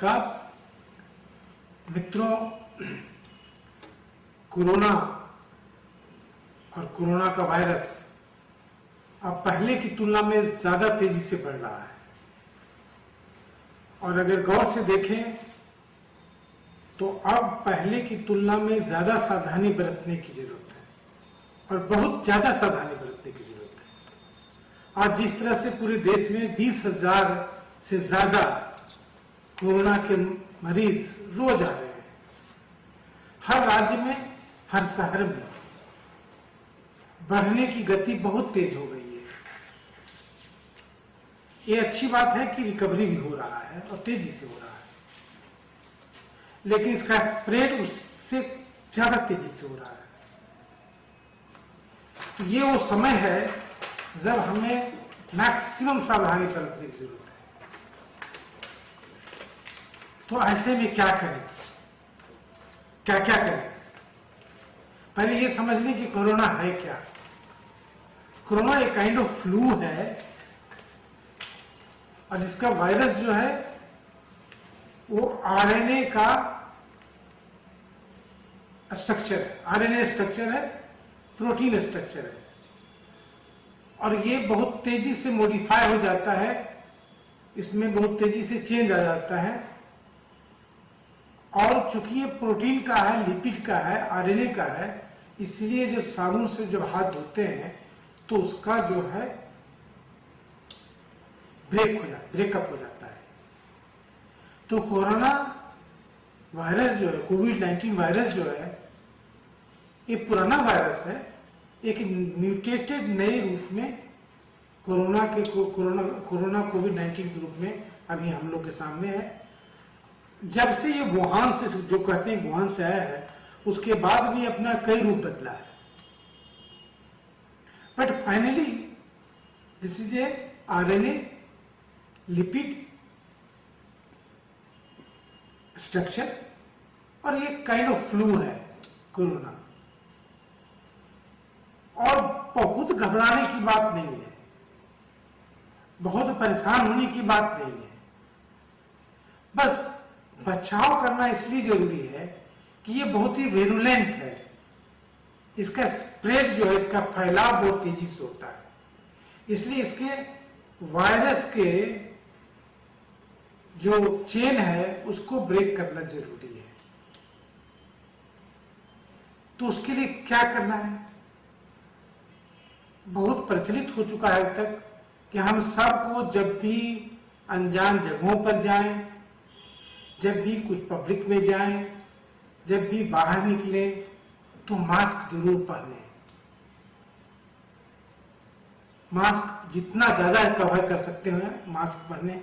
नमस्कार मित्रों, कोरोना और कोरोना का वायरस अब पहले की तुलना में ज्यादा तेजी से बढ़ रहा है और अगर गौर से देखें तो अब पहले की तुलना में ज्यादा सावधानी बरतने की जरूरत है और बहुत ज्यादा सावधानी बरतने की जरूरत है। आज जिस तरह से पूरे देश में 20,000 से ज्यादा कोरोना के मरीज रोज आ रहे हैं, हर राज्य में, हर शहर में बढ़ने की गति बहुत तेज हो गई है। ये अच्छी बात है कि रिकवरी भी हो रहा है और तेजी से हो रहा है, लेकिन इसका स्प्रेड उससे ज्यादा तेजी से हो रहा है। तो ये वो समय है जब हमें मैक्सिमम सावधानी बरतने की जरूरत है। तो ऐसे में क्या करें, क्या क्या करें? पहले ये समझ लें कि कोरोना है क्या। कोरोना एक काइंड ऑफ फ्लू है और जिसका वायरस जो है वो आरएनए का स्ट्रक्चर है। आरएनए स्ट्रक्चर है, प्रोटीन स्ट्रक्चर है और ये बहुत तेजी से मॉडिफाई हो जाता है, इसमें बहुत तेजी से चेंज आ जाता है। और चूंकि ये प्रोटीन का है, लिपिड का है, आरएनए का है, इसलिए जब साबुन से जब हाथ धोते हैं तो उसका जो है ब्रेकअप हो जाता है। तो कोरोना वायरस जो है, कोविड-19 वायरस जो है, ये पुराना वायरस है, एक म्यूटेटेड नए रूप में कोरोना कोविड-19 के रूप में अभी हम लोग के सामने है। जब से ये वुहान से, जो कहते हैं वुहान से आया है, उसके बाद भी अपना कई रूप बदला है। But finally this is a RNA lipid structure और ये काइंड ऑफ फ्लू है कोरोना। और बहुत घबराने की बात नहीं है, बहुत परेशान होने की बात नहीं है। बस बचाव करना इसलिए जरूरी है कि ये बहुत ही वेरुलेंट है। इसका स्प्रेड जो है, इसका फैलाव बहुत तेजी से होता है, इसलिए इसके वायरस के जो चेन है उसको ब्रेक करना जरूरी है। तो उसके लिए क्या करना है? बहुत प्रचलित हो चुका है अब तक कि हम सबको जब भी अनजान जगहों पर जाएं, जब भी कुछ पब्लिक में जाएं, जब भी बाहर निकले तो मास्क जरूर पहने। मास्क जितना ज्यादा कवर कर सकते हैं मास्क पहने।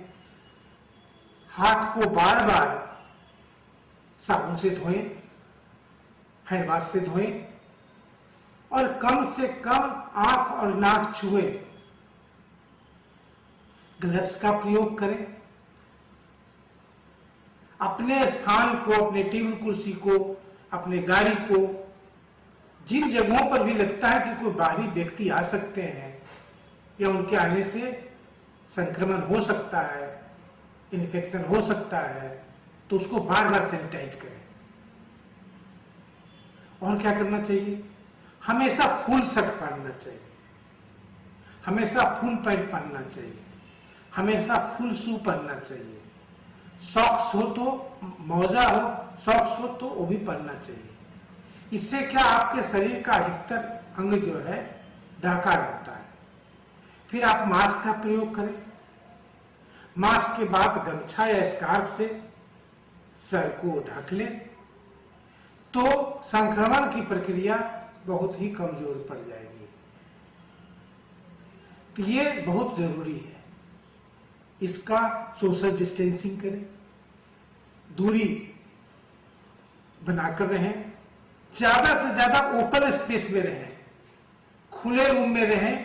हाथ को बार बार साबुन से धोएं, हैंड वॉश से धोएं और कम से कम आंख और नाक छुएं। ग्लव्स का प्रयोग करें। अपने स्थान को, अपने टेबल कुर्सी को, अपने गाड़ी को, जिन जगहों पर भी लगता है कि कोई बाहरी व्यक्ति आ सकते हैं या उनके आने से संक्रमण हो सकता है, इन्फेक्शन हो सकता है, तो उसको बार बार सैनिटाइज करें। और क्या करना चाहिए? हमेशा फुल शर्ट पहनना चाहिए, हमेशा फुल पैंट पहनना चाहिए, हमेशा फुल शू पहनना चाहिए। सॉक्स हो तो, मोजा हो, सॉक्स हो तो वो भी पहनना चाहिए। इससे क्या, आपके शरीर का अधिकतर अंग जो है ढका रहता है। फिर आप मास्क का प्रयोग करें। मास्क के बाद गमछा या स्कार्फ से सर को ढक लें तो संक्रमण की प्रक्रिया बहुत ही कमजोर पड़ जाएगी। तो ये बहुत जरूरी है। इसका सोशल डिस्टेंसिंग करें, दूरी बनाकर रहें, ज्यादा से ज्यादा ओपन स्पेस में रहें, खुले रूम में रहें,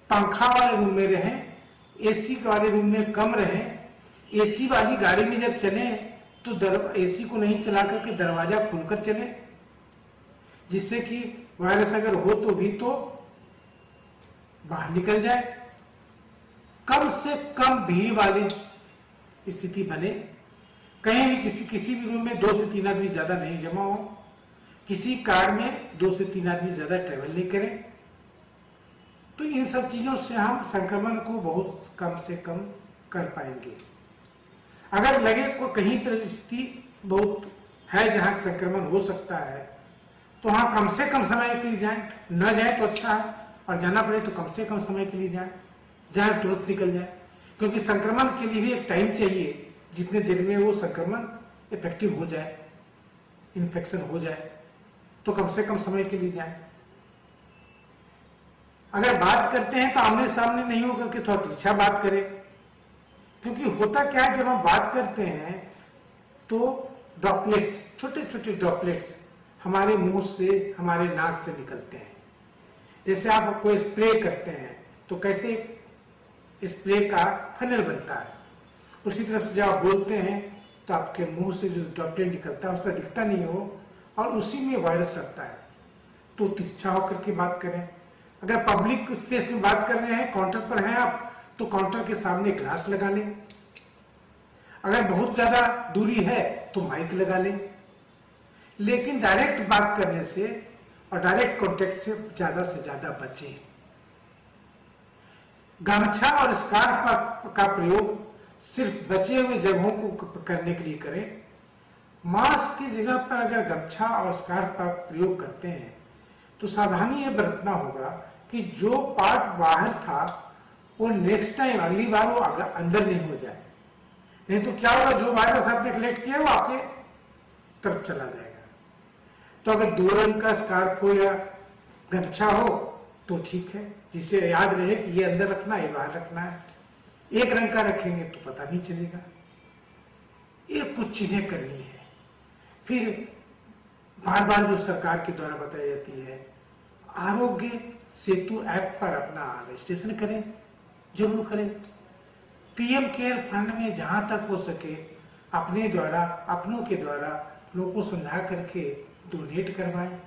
पंखा वाले रूम में रहें, एसी वाले रूम में कम रहें। एसी वाली गाड़ी में जब चलें तो एसी को नहीं चला करके दरवाजा खोलकर चलें, जिससे कि वायरस अगर हो तो भी तो बाहर निकल जाए। कम से कम भीड़ वाली स्थिति बने कहीं भी किसी भी रूम में 2 से 3 आदमी ज्यादा नहीं जमा हो, किसी कार में 2 से 3 आदमी ज्यादा ट्रेवल नहीं करें। तो इन सब चीजों से हम संक्रमण को बहुत कम से कम कर पाएंगे। अगर लगे कोई कहीं परिस्थिति बहुत है जहां संक्रमण हो सकता है, तो वहां कम से कम समय के लिए जाएं, न जाए तो अच्छा है, और जाना पड़े तो कम से कम समय के लिए जाएं, जहां तुरंत निकल जाए, क्योंकि संक्रमण के लिए भी एक टाइम चाहिए, जितने देर में वो संक्रमण इफेक्टिव हो जाए, इन्फेक्शन हो जाए, तो कम से कम समय के लिए जाएं। अगर बात करते हैं तो आमने सामने नहीं होकर के थोड़ा तिरछा बात करें, क्योंकि होता क्या है, जब हम बात करते हैं तो ड्रॉपलेट्स, छोटे छोटे ड्रॉपलेट्स हमारे मुंह से, हमारे नाक से निकलते हैं। जैसे आप कोई स्प्रे करते हैं तो कैसे स्प्रे का फनल बनता है, उसी तरह से जब आप बोलते हैं तो आपके मुंह से जो ड्रॉपलेट निकलता है उसका दिखता नहीं हो, और उसी में वायरस रहता है। तो तिरछा होकर के बात करें। अगर पब्लिक स्पेस में बात कर रहे हैं, काउंटर पर हैं आप, तो काउंटर के सामने ग्लास लगा लें। अगर बहुत ज्यादा दूरी है तो माइक लगा लें। लेकिन डायरेक्ट बात करने से और डायरेक्ट कांटेक्ट से ज्यादा बचें। गमछा और स्कार्फ का प्रयोग सिर्फ बचे हुए जगहों को करने के लिए करें। मास्क की जगह पर अगर गमछा और स्कार्फ का प्रयोग करते हैं तो सावधानी यह बरतना होगा कि जो पार्ट बाहर था वो नेक्स्ट टाइम, अगली बार वो अंदर नहीं हो जाए। नहीं तो क्या होगा, जो वायरस आपने कलेक्ट किया वो आपके तरफ चला जाएगा। तो अगर 2 रंग का स्कार्फ हो या गमछा हो तो ठीक है, जिसे याद रहे कि ये अंदर रखना है, ये बाहर रखना है। एक रंग का रखेंगे तो पता नहीं चलेगा। ये कुछ चीजें करनी है। फिर बार बार जो सरकार के द्वारा बताई जाती है, आरोग्य सेतु ऐप पर अपना रजिस्ट्रेशन करें, जरूर करें। पीएम केयर फंड में जहां तक हो सके अपने द्वारा, अपनों के द्वारा लोगों को समझा करके डोनेट करवाएं।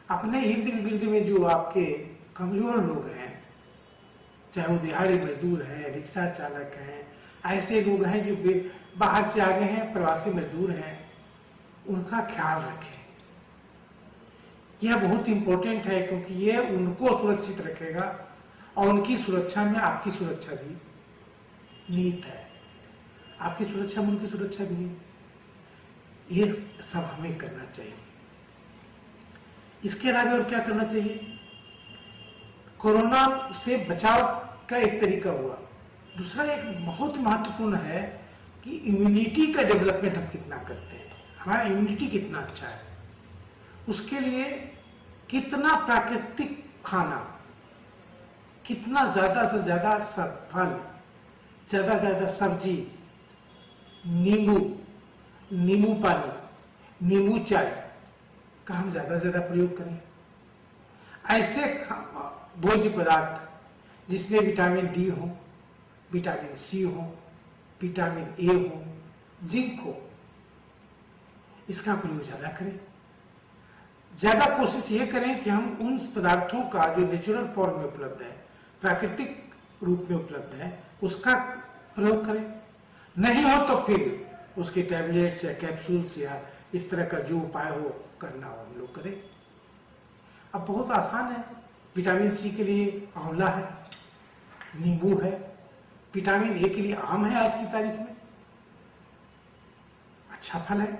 अपने इर्द गिर्द में जो आपके कमजोर लोग हैं, चाहे वो दिहाड़ी मजदूर हैं, रिक्शा चालक हैं, ऐसे लोग हैं जो बाहर से आ गए हैं, प्रवासी मजदूर हैं, उनका ख्याल रखें। यह बहुत इंपॉर्टेंट है, क्योंकि यह उनको सुरक्षित रखेगा और उनकी सुरक्षा में आपकी सुरक्षा भी निहित है। आपकी सुरक्षा में उनकी सुरक्षा भी नहीं। ये सब हमें करना चाहिए। इसके अलावा और क्या करना चाहिए? कोरोना से बचाव का एक तरीका हुआ। दूसरा एक बहुत महत्वपूर्ण है कि इम्यूनिटी का डेवलपमेंट हम कितना करते हैं, हमारा इम्यूनिटी कितना अच्छा है। उसके लिए कितना प्राकृतिक खाना, कितना ज्यादा से ज्यादा फल, ज्यादा से ज्यादा सब्जी, नींबू पानी, नींबू चाय का हम ज्यादा से ज्यादा प्रयोग करें। ऐसे भोज्य पदार्थ जिसमें विटामिन डी हो, विटामिन सी हो, विटामिन ए हो, जिंक हो, इसका प्रयोग ज्यादा करें। ज्यादा कोशिश ये करें कि हम उन पदार्थों का जो नेचुरल फॉर्म में उपलब्ध है, प्राकृतिक रूप में उपलब्ध है, उसका प्रयोग करें। नहीं हो तो फिर उसके टैबलेट्स या कैप्सूल्स या इस तरह का जो उपाय हो करना हो हम लोग करें। अब बहुत आसान है। विटामिन सी के लिए आंवला है, नींबू है, विटामिन ए के लिए आम है। आज की तारीख में अच्छा फल है।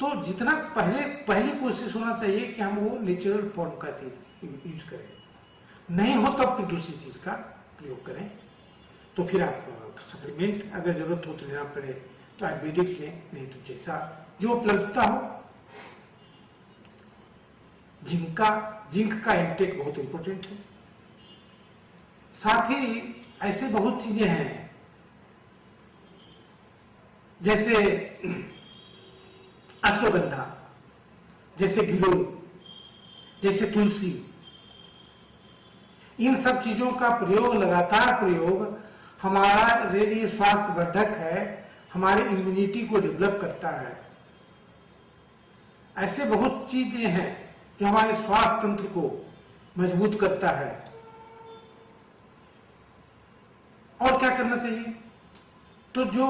तो जितना पहली कोशिश होना चाहिए कि हम वो नेचुरल फॉर्म का चीज यूज करें। नहीं हो तो फिर दूसरी चीज का प्रयोग करें। तो फिर आप सप्लीमेंट अगर जरूरत हो तो लेना पड़े तो आयुर्वेदिक लें, नहीं तो जैसा जो उपलब्धता हो। जिंक का इंटेक बहुत इंपॉर्टेंट है। साथ ही ऐसे बहुत चीजें हैं जैसे अश्वगंधा, जैसे गिलोय, जैसे तुलसी। इन सब चीजों का प्रयोग, लगातार प्रयोग हमारा लिए स्वास्थ्य वर्धक है, हमारी इम्यूनिटी को डेवलप करता है। ऐसे बहुत चीजें हैं जो हमारे स्वास्थ्य तंत्र को मजबूत करता है। और क्या करना चाहिए? तो जो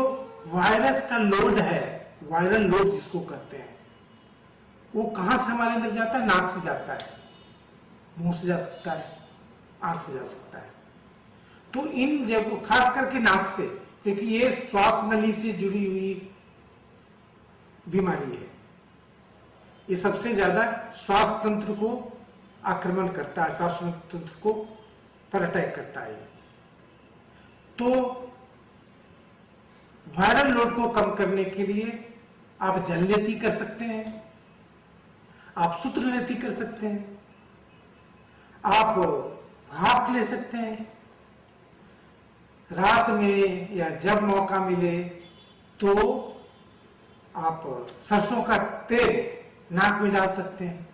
वायरस का लोड है, वायरल लोड जिसको कहते हैं, वो कहां से हमारे अंदर जाता है? नाक से जाता है, मुंह से जा सकता है, आंख से जा सकता है। तो इन जगहों, खास करके नाक से, क्योंकि ये श्वास नली से जुड़ी हुई बीमारी है, ये सबसे ज्यादा श्वास तंत्र को आक्रमण करता है, श्वास तंत्र को पर अटैक करता है। तो वायरल लोड को कम करने के लिए आप जल लेती कर सकते हैं, आप सूत्र लेती कर सकते हैं, आप भाप ले सकते हैं। रात में या जब मौका मिले तो आप सरसों का तेल नाक में डाल सकते हैं।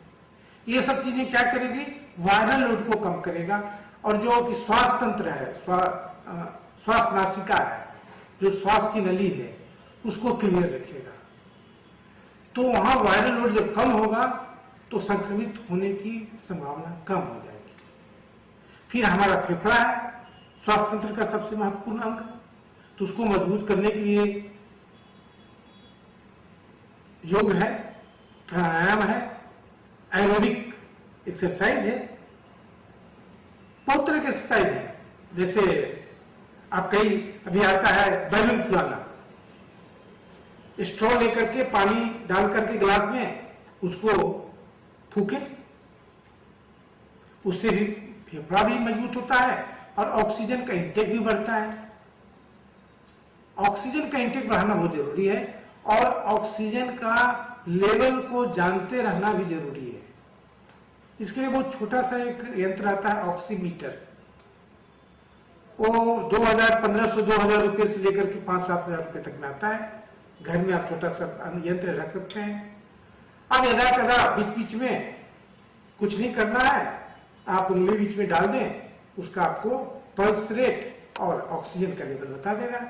ये सब चीजें क्या करेगी? वायरल लोड को कम करेगा, और जो कि श्वास तंत्र है, श्वास नासिका है, जो श्वास की नली है, उसको क्लियर रखेगा। तो वहां वायरल लोड जब कम होगा तो संक्रमित होने की संभावना कम हो जाएगी। फिर हमारा फेफड़ा है, श्वास तंत्र का सबसे महत्वपूर्ण अंग, तो उसको मजबूत करने के लिए योग है, प्राणायाम है, एरोबिक एक्सरसाइज है, बहुत तरह के एक्सरसाइज है। जैसे आप कहीं अभी आता है बैलून फुलाना, स्ट्रॉ लेकर के पानी डाल करके गिलास में उसको फूके, उससे भी फेफड़ा भी मजबूत होता है और ऑक्सीजन का इंटेक भी बढ़ता है। ऑक्सीजन का इंटेक बढ़ाना बहुत जरूरी है, और ऑक्सीजन का लेवल को जानते रहना भी जरूरी है। इसके लिए बहुत छोटा सा एक यंत्र आता है, ऑक्सीमीटर। वो 1500-2000 रुपए से लेकर के 5-7 हजार रुपए तक में आता है। घर में आप छोटा सा यंत्र रख सकते हैं। अब यदा कदा बीच बीच में कुछ नहीं करना है, आप उंगली बीच में डाल दें, उसका आपको पल्स रेट और ऑक्सीजन का लेवल बता देगा।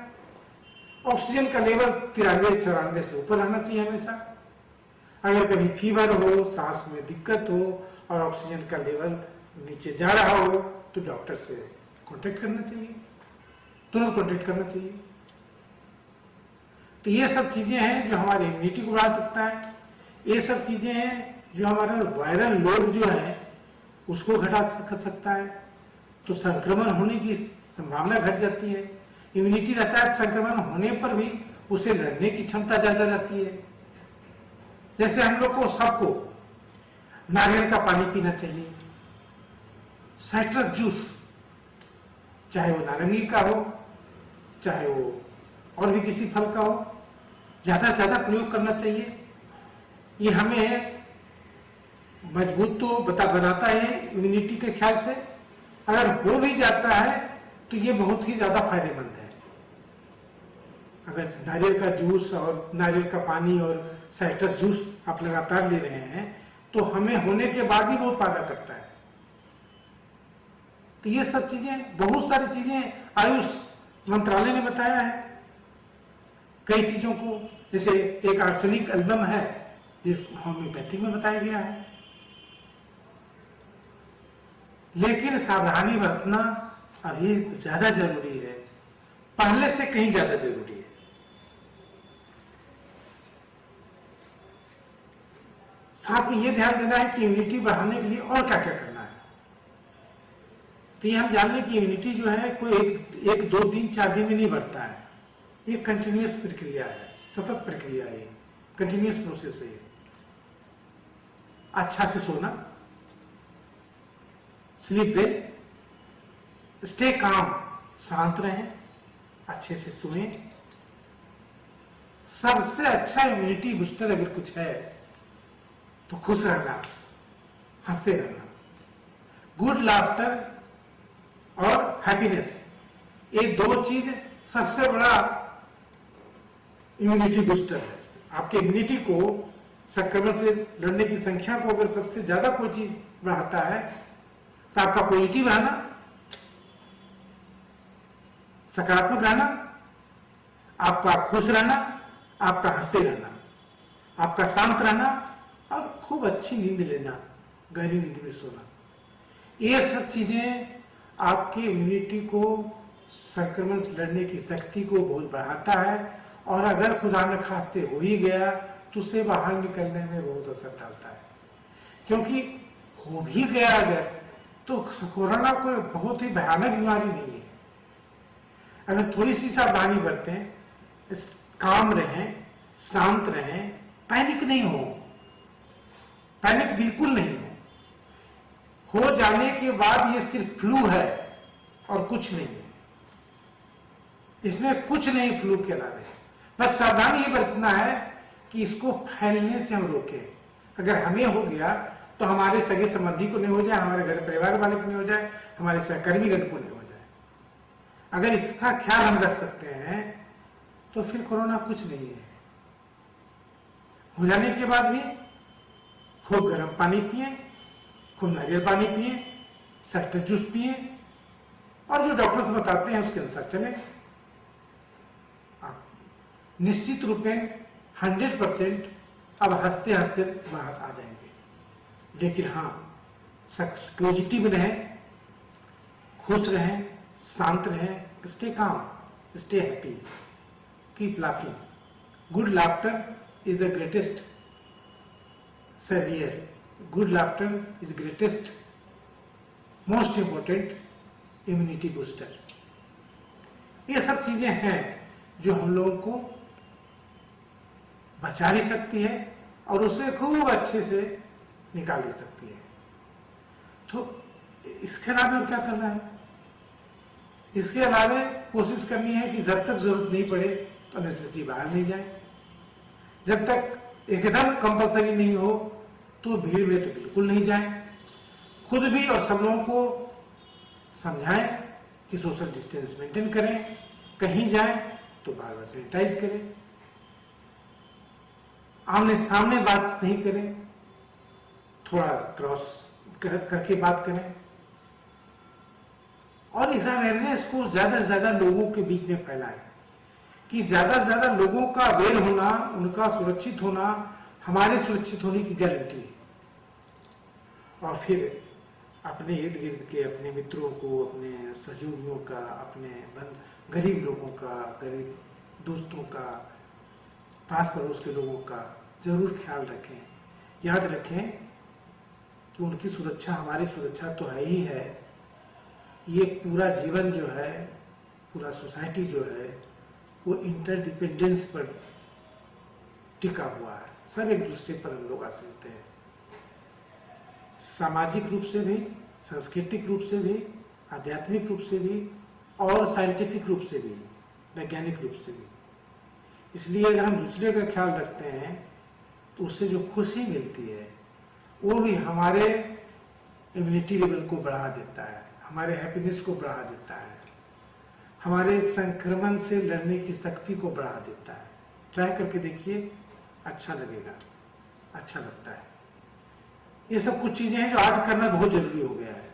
ऑक्सीजन का लेवल 93-94 से ऊपर रहना चाहिए हमेशा। अगर कभी फीवर हो, सांस में दिक्कत हो और ऑक्सीजन का लेवल नीचे जा रहा हो, तो डॉक्टर से कांटेक्ट करना चाहिए, तुरंत कांटेक्ट करना चाहिए। तो ये सब चीजें हैं जो हमारी इम्यूनिटी को बढ़ा सकता है। ये सब चीजें हैं जो हमारा वायरल लोड जो है उसको घटा सकता है। तो संक्रमण होने की संभावना घट जाती है। इम्यूनिटी रहता है, संक्रमण होने पर भी उसे लड़ने की क्षमता ज्यादा रहती है। जैसे हम लोग को सबको नारियल का पानी पीना चाहिए, साइट्रस जूस, चाहे वो नारंगी का हो, चाहे वो और भी किसी फल का हो, ज्यादा से ज्यादा प्रयोग करना चाहिए। ये हमें मजबूत तो बनाता है इम्यूनिटी के ख्याल से। अगर हो भी जाता है तो ये बहुत ही ज्यादा फायदेमंद है। अगर नारियल का जूस और नारियल का पानी और साइट्रस जूस आप लगातार ले रहे हैं तो हमें होने के बाद ही बहुत फायदा करता है। तो ये सब चीजें, बहुत सारी चीजें आयुष मंत्रालय ने बताया है कई चीजों को। जैसे एक आर्सेनिक एल्बम है जिसको होम्योपैथी में बताया गया है। लेकिन सावधानी बरतना अभी ज्यादा जरूरी है, पहले से कहीं ज्यादा जरूरी है। साथ में यह ध्यान देना है कि इम्यूनिटी बढ़ाने के लिए और क्या क्या करना है। तो ये हम जान लें कि इम्यूनिटी जो है कोई एक 2 दिन 4 दिन में नहीं बढ़ता है। ये कंटिन्यूअस प्रक्रिया है, सतत प्रक्रिया है, कंटिन्यूअस प्रोसेस है। अच्छा से सोना, स्लीप वेल, स्टे काम, शांत रहें, अच्छे से सोएं। सबसे अच्छा इम्यूनिटी बूस्टर अगर कुछ है तो खुश रहना, हंसते रहना, गुड लाफ्टर और हैप्पीनेस, ये 2 चीज सबसे बड़ा इम्यूनिटी बूस्टर है। आपके इम्यूनिटी को, संक्रमण से लड़ने की संख्या को अगर सबसे ज्यादा कोई चीज बढ़ाता है तो आपका पॉजिटिव रहना, सकारात्मक रहना, आपका खुश रहना, आपका हंसते रहना, आपका शांत रहना और खूब अच्छी नींद लेना, गहरी नींद में सोना। ये सब चीजें आपकी इम्यूनिटी को संक्रमण से लड़ने की शक्ति को बहुत बढ़ाता है, और अगर खुदा न खास्ते हो ही गया तो उसे बाहर निकलने में बहुत असर डालता है। क्योंकि हो भी गया अगर, तो कोरोना कोई बहुत ही भयानक बीमारी नहीं है। अगर थोड़ी सी सावधानी बरतें, काम रहें, शांत रहें, पैनिक नहीं हो, पैनिक बिल्कुल नहीं हो जाने के बाद ये सिर्फ फ्लू है और कुछ नहीं है, इसमें कुछ नहीं फ्लू के अलावा। बस सावधानी ये बरतना है कि इसको फैलने से हम रोकें। अगर हमें हो गया तो हमारे सगे संबंधी को नहीं हो जाए, हमारे घर परिवार वाले को नहीं हो जाए, हमारे सहकर्मीगण को नहीं हो जाए। अगर इसका ख्याल हम रख सकते हैं तो फिर कोरोना कुछ नहीं है। हो जाने के बाद भी खूब गर्म पानी पिए, खूब नारियल पानी पिए, शक्कर जूस पिए, और जो डॉक्टर्स बताते हैं उसके अनुसार चलें। निश्चित रूप में 100% अब हंसते हंसते बाहर आ जाएंगे। लेकिन हाँ, पॉजिटिव रहें, खुश रहें, शांत रहें, stay calm, stay happy, keep laughing. Good laughter is the greatest saviour, good laughter is greatest most important immunity booster. ये सब चीजें हैं जो हम लोगों को बचा भी सकती है और उसे खूब अच्छे से निकाल भी सकती है। तो इसके अलावा क्या करना है? इसके अलावा कोशिश करनी है कि जब तक जरूरत नहीं पड़े तो नेसेसरी बाहर नहीं जाए। जब तक एकदम कंपल्सरी नहीं हो तो भीड़ में तो बिल्कुल नहीं जाए। खुद भी और सब लोगों को समझाएं कि सोशल डिस्टेंस मेंटेन करें, कहीं जाएं तो बार बार सैनिटाइज करें, आमने सामने बात नहीं करें, थोड़ा क्रॉस करके बात करें, और इस अवेयरनेस को ज्यादा से ज्यादा लोगों के बीच में फैलाएं कि ज्यादा से ज्यादा लोगों का अवेयर होना, उनका सुरक्षित होना हमारे सुरक्षित होने की गारंटी है। और फिर अपने इर्द गिर्द के अपने मित्रों को, अपने सहयोगियों का, अपने गरीब लोगों का, गरीब दोस्तों का, पास पड़ोस के लोगों का जरूर ख्याल रखें। याद रखें कि उनकी सुरक्षा हमारी सुरक्षा तो है ही है। ये पूरा जीवन जो है, पूरा सोसाइटी जो है, वो इंटरडिपेंडेंस पर टिका हुआ है। सब एक दूसरे पर हम लोग आश्रित हैं, सामाजिक रूप से भी, सांस्कृतिक रूप से भी, आध्यात्मिक रूप से भी और साइंटिफिक रूप से भी, वैज्ञानिक रूप से भी। इसलिए अगर हम दूसरे का ख्याल रखते हैं तो उससे जो खुशी मिलती है वो भी हमारे इम्यूनिटी लेवल को बढ़ा देता है, हमारे हैप्पीनेस को बढ़ा देता है, हमारे संक्रमण से लड़ने की शक्ति को बढ़ा देता है। ट्राई करके देखिए, अच्छा लगेगा, अच्छा लगता है। ये सब कुछ चीजें हैं जो आज करना बहुत जरूरी हो गया है।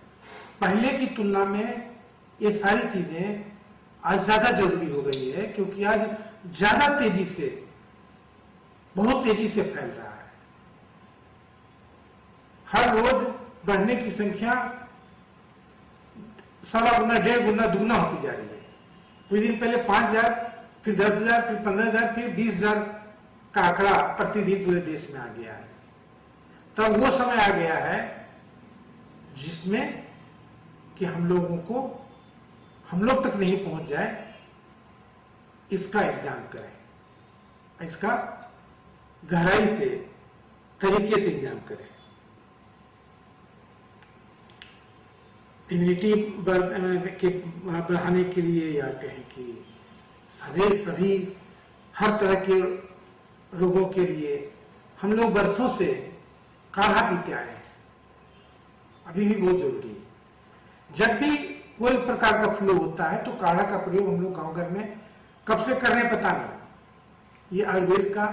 पहले की तुलना में ये सारी चीजें आज ज्यादा जरूरी हो गई है, क्योंकि आज ज्यादा तेजी से, बहुत तेजी से फैल रहा है। हर रोज बढ़ने की संख्या 1.25 गुना, 1.5 गुना, दुगना होती जा रही है। कुछ दिन पहले 5,000, फिर 10,000, फिर 15,000, फिर 20,000 का आंकड़ा प्रतिदिन पूरे देश में आ गया है। तब वो समय आ गया है जिसमें कि हम लोगों को, हम लोग तक नहीं पहुंच जाए, इसका इंतजाम करें, इसका गहराई से, तरीके से इंतजाम करें। इम्यूनिटी बढ़ाने के लिए, या कहें कि सभी हर तरह के रोगों के लिए हम लोग बरसों से काढ़ा पीते आए हैं, अभी भी बहुत जरूरी है। जब भी कोई प्रकार का फ्लू होता है तो काढ़ा का प्रयोग हम लोग गांव घर में कब से कर रहे हैं पता नहीं। ये आयुर्वेद का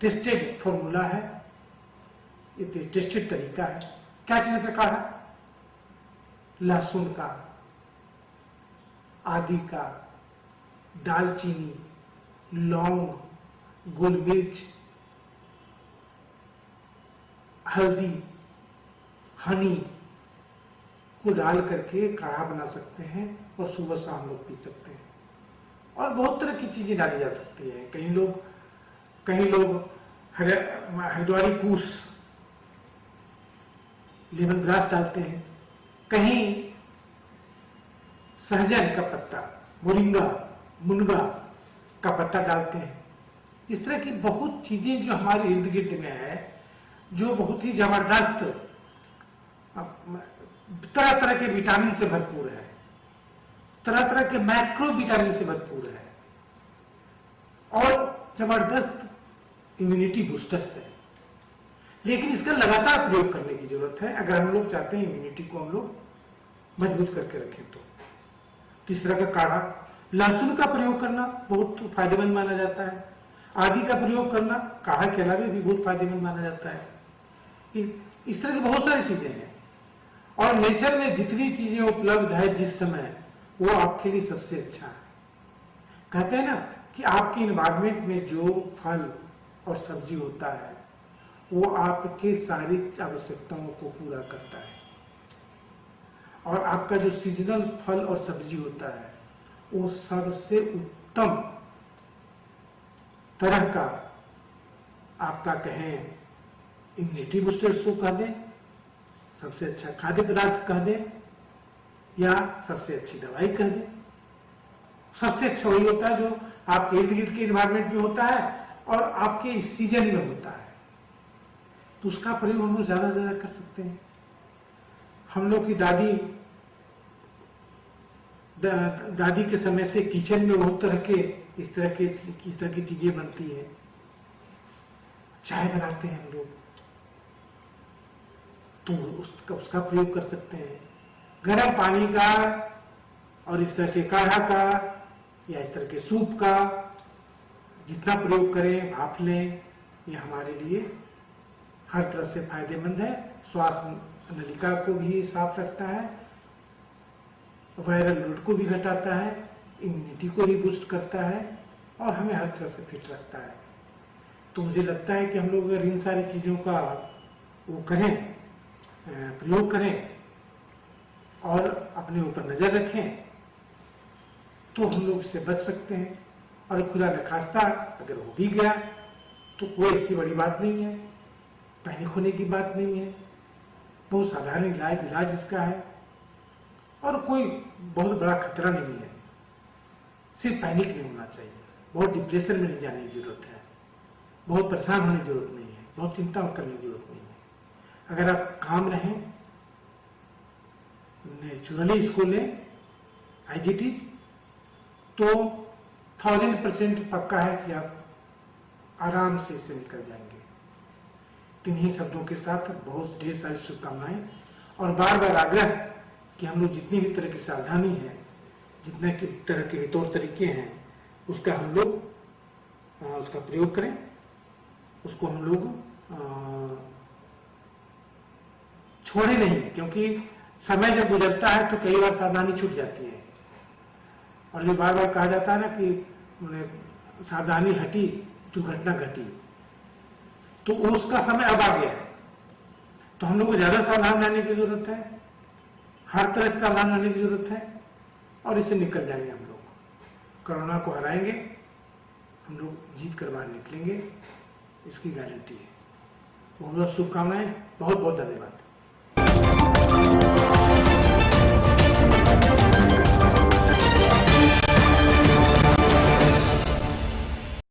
टेस्टेड फॉर्मूला है, ये टेस्टेड तरीका है। क्या चीज का काढ़ा? लहसुन का, आदि का, दालचीनी, लौंग, गोल मिर्च, हल्दी, हनी, को डाल करके काढ़ा बना सकते हैं और सुबह शाम लोग पी सकते हैं। और बहुत तरह की चीजें डाली जा सकती है। कहीं लोग हरिद्वारी कूस, लेमन ग्रास डालते हैं, कहीं सहजन का पत्ता, मोरिंगा, मुनगा का पत्ता डालते हैं। इस तरह की बहुत चीजें जो हमारे इर्द गिर्द में है, जो बहुत ही जबरदस्त तरह तरह के विटामिन से भरपूर है, तरह तरह के मैक्रो विटामिन से भरपूर है और जबरदस्त इम्यूनिटी बूस्टर्स है। लेकिन इसका लगातार प्रयोग करने की जरूरत है अगर हम लोग चाहते हैं इम्यूनिटी को हम लोग मजबूत करके रखें। तो तीसरा का काढ़ा, लहसुन का प्रयोग करना बहुत फायदेमंद माना जाता है। आदि का प्रयोग करना काढ़ा के अलावा भी बहुत फायदेमंद माना जाता है। इस तरह की बहुत सारी चीजें हैं और नेचर में जितनी चीजें उपलब्ध है जिस समय, वो आपके लिए सबसे अच्छा है। कहते हैं ना कि आपके इन्वायरमेंट में जो फल और सब्जी होता है वो आपके शारीरिक आवश्यकताओं को पूरा करता है और आपका जो सीजनल फल और सब्जी होता है वो सबसे उत्तम तरह का आपका कहें इम्यूनिटी बूस्टर्स को कह दें, सबसे अच्छा खाद्य पदार्थ कह दें या सबसे अच्छी दवाई कह दें। सबसे अच्छा वही होता है जो आपके इर्द गिर्द के इन्वायरमेंट में होता है और आपके इस सीजन में होता है। तो उसका प्रयोग हम लोग ज्यादा से ज्यादा कर सकते हैं। हम लोग की दादी के समय से किचन में बहुत तरह के इस तरह की चीजें बनती है। चाय बनाते हैं हम लोग, तो उसका प्रयोग कर सकते हैं। गर्म पानी का और इस तरह के काढ़ा का या इस तरह के सूप का जितना प्रयोग करें, भाप लें, ये हमारे लिए हर तरह से फायदेमंद है। श्वास नलिका को भी साफ रखता है, वायरल लोड को भी घटाता है, इम्यूनिटी को भी बूस्ट करता है और हमें हर तरह से फिट रखता है। तो मुझे लगता है कि हम लोग अगर इन सारी चीजों का वो करें, प्रयोग करें और अपने ऊपर नजर रखें तो हम लोग इससे बच सकते हैं। और खुदा न खास्ता अगर हो भी गया तो कोई ऐसी बड़ी बात नहीं है, पैनिक होने की बात नहीं है। बहुत साधारण इलाज इसका है और कोई बहुत बड़ा खतरा नहीं है। सिर्फ पैनिक नहीं होना चाहिए, बहुत डिप्रेशन में नहीं जाने की जरूरत है, बहुत परेशान होने की जरूरत नहीं है, बहुत चिंता करने की जरूरत नहीं है। अगर आप काम रहें, नेचुरली इसको लें IGT, तो 1000% पक्का है कि आप आराम से इससे निकल जाएंगे। किन्हीं शब्दों के साथ बहुत ढेर सारी शुभकामनाएं और बार बार आग्रह कि हम लोग जितनी भी तरह की सावधानी है, जितने की तरह के तौर तरीके हैं, उसका हम लोग उसका प्रयोग करें, उसको हम लोग छोड़े नहीं। क्योंकि समय जब गुजरता है तो कई बार सावधानी छूट जाती है और जो बार बार कहा जाता है ना कि सावधानी हटी दुर्घटना घटी, तो उसका समय अब आ गया है। तो हम लोग को ज्यादा सावधान रहने की जरूरत है, हर तरह से सावधान रहने की जरूरत है और इससे निकल जाएंगे हम लोग। कोरोना को हराएंगे, हम लोग जीत कर बाहर निकलेंगे, इसकी गारंटी है। बहुत बहुत शुभकामनाएं, बहुत बहुत धन्यवाद।